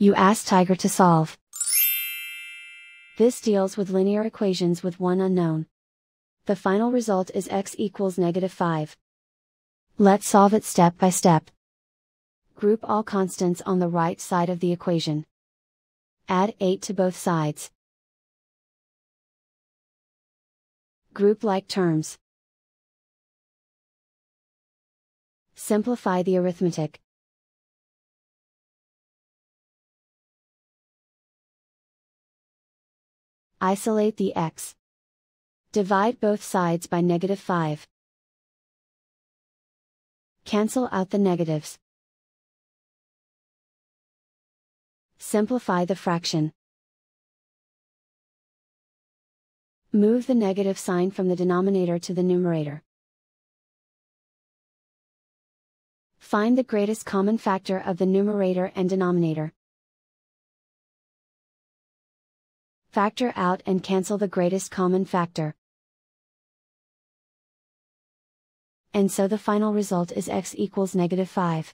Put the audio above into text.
You ask Tiger to solve. This deals with linear equations with one unknown. The final result is x equals -5. Let's solve it step by step. Group all constants on the right side of the equation. Add 8 to both sides. Group like terms. Simplify the arithmetic. Isolate the x. Divide both sides by -5. Cancel out the negatives. Simplify the fraction. Move the negative sign from the denominator to the numerator. Find the greatest common factor of the numerator and denominator. Factor out and cancel the greatest common factor. And so the final result is x equals -5.